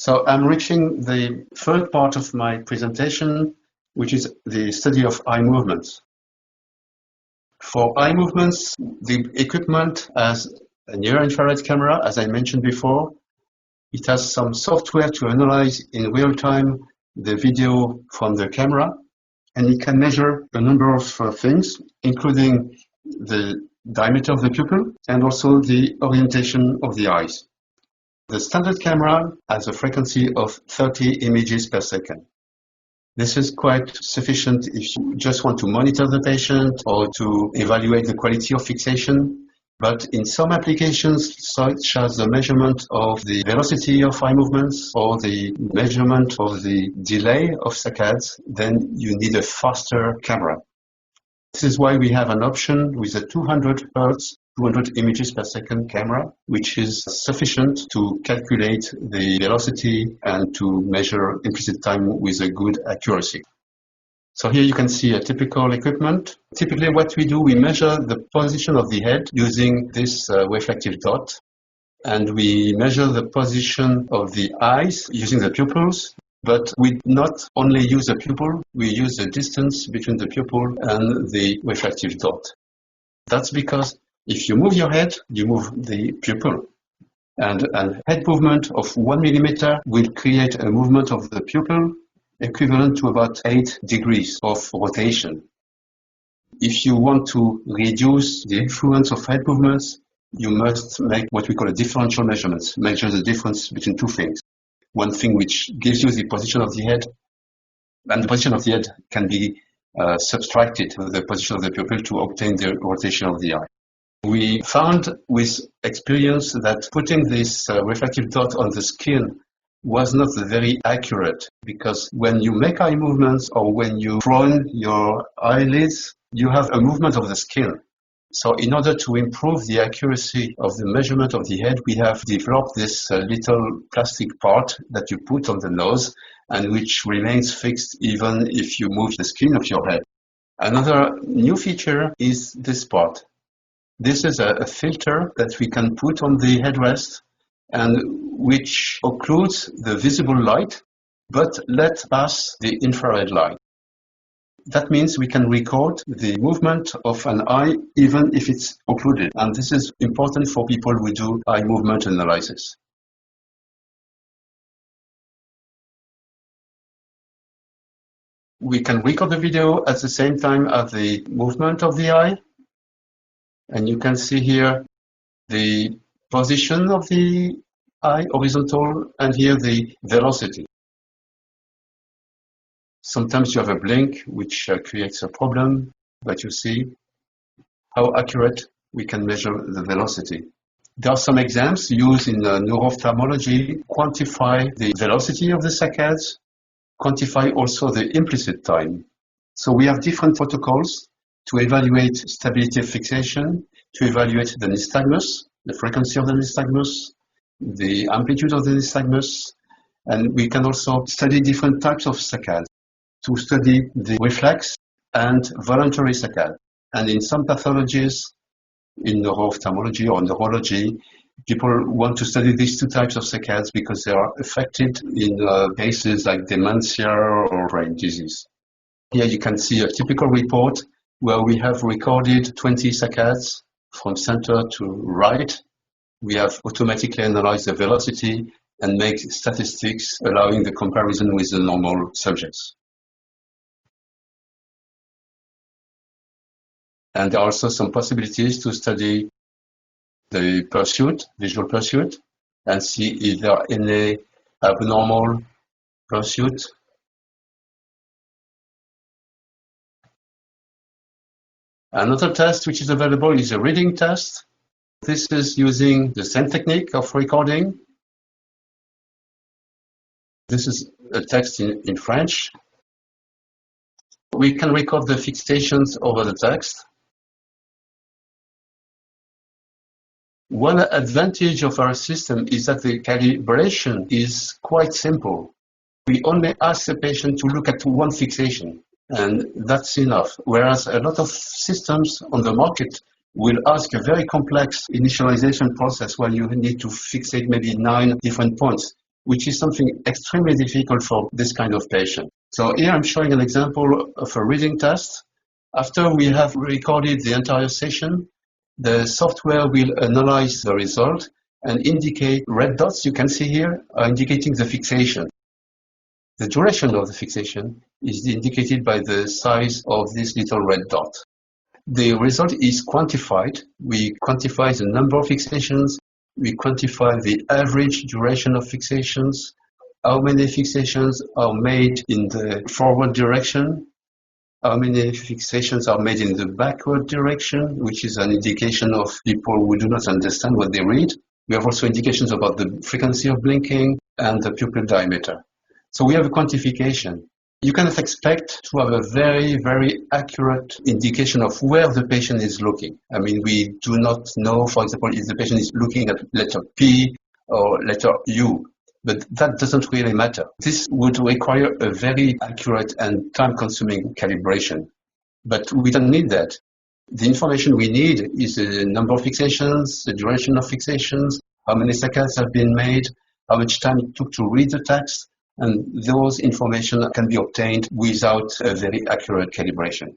So I'm reaching the third part of my presentation, which is the study of eye movements. For eye movements, the equipment has a near-infrared camera, as I mentioned before. It has some software to analyze in real time the video from the camera, and it can measure a number of things, including the diameter of the pupil and also the orientation of the eyes. The standard camera has a frequency of 30 images per second. This is quite sufficient if you just want to monitor the patient or to evaluate the quality of fixation. But in some applications, such as the measurement of the velocity of eye movements or the measurement of the delay of saccades, then you need a faster camera. This is why we have an option with a 200 Hz, 200 images per second camera, which is sufficient to calculate the velocity and to measure implicit time with a good accuracy. So here you can see a typical equipment. Typically what we do, we measure the position of the head using this reflective dot. And we measure the position of the eyes using the pupils. But we not only use the pupil, we use the distance between the pupil and the reflective dot. That's because if you move your head, you move the pupil. And a head movement of 1 millimeter will create a movement of the pupil equivalent to about 8 degrees of rotation. If you want to reduce the influence of head movements, you must make what we call a differential measurements, measure the difference between two things. One thing which gives you the position of the head, and the position of the head can be subtracted from the position of the pupil to obtain the rotation of the eye. We found with experience that putting this reflective dot on the skin was not very accurate, because when you make eye movements or when you prone your eyelids, you have a movement of the skin. So in order to improve the accuracy of the measurement of the head, we have developed this little plastic part that you put on the nose and which remains fixed even if you move the skin of your head. Another new feature is this part. This is a filter that we can put on the headrest and which occludes the visible light, but let pass the infrared light. That means we can record the movement of an eye even if it's occluded. And this is important for people who do eye movement analysis. We can record the video at the same time as the movement of the eye. And you can see here the position of the eye, horizontal, and here the velocity. Sometimes you have a blink, which creates a problem, but you see how accurate we can measure the velocity. There are some exams used in neuroophthalmology, quantify the velocity of the saccades, quantify also the implicit time. So we have different protocols to evaluate stability of fixation, to evaluate the nystagmus, the frequency of the nystagmus, the amplitude of the nystagmus, and we can also study different types of saccades to study the reflex and voluntary saccade. And in some pathologies, in neuroophthalmology or neurology, people want to study these two types of saccades because they are affected in cases like dementia or brain disease. Here you can see a typical report where we have recorded 20 saccades from center to right. We have automatically analyzed the velocity and make statistics allowing the comparison with the normal subjects. And there are also some possibilities to study the pursuit, visual pursuit, and see if there are any abnormal pursuit. Another test which is available is a reading test. This is using the same technique of recording. This is a text in French. We can record the fixations over the text. One advantage of our system is that the calibration is quite simple. We only ask the patient to look at one fixation, and that's enough. Whereas a lot of systems on the market will ask a very complex initialization process where you need to fixate maybe 9 different points. which is something extremely difficult for this kind of patient. So here I'm showing an example of a reading test. After we have recorded the entire session, the software will analyze the result and indicate red dots you can see here are indicating the fixation. The duration of the fixation is indicated by the size of this little red dot. The result is quantified. We quantify the number of fixations, we quantify the average duration of fixations, how many fixations are made in the forward direction, how many fixations are made in the backward direction, which is an indication of people who do not understand what they read. We have also indications about the frequency of blinking and the pupil diameter. So we have a quantification. You cannot expect to have a very, very accurate indication of where the patient is looking. I mean, we do not know, for example, if the patient is looking at letter P or letter U. But that doesn't really matter. This would require a very accurate and time-consuming calibration. But we don't need that. The information we need is the number of fixations, the duration of fixations, how many seconds have been made, how much time it took to read the text, and those information can be obtained without a very accurate calibration.